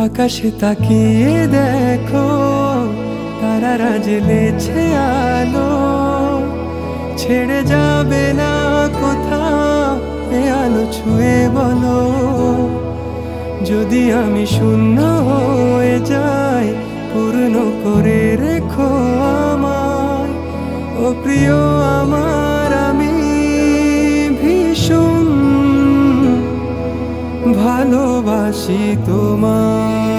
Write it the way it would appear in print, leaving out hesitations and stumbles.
আকাশে তাকিয়ে দেখো, তারারা জ্বেলেছে আলো। ছেড়ে যাবে না কোথাও এ আলো ছুঁয়ে বলো। যদি আমি শূন্য হয়ে যাই, পূর্ণ করে রেখো আমায়। ও প্রিয় আমার, আমি ভীষণ ভালোবাসি তোমায়।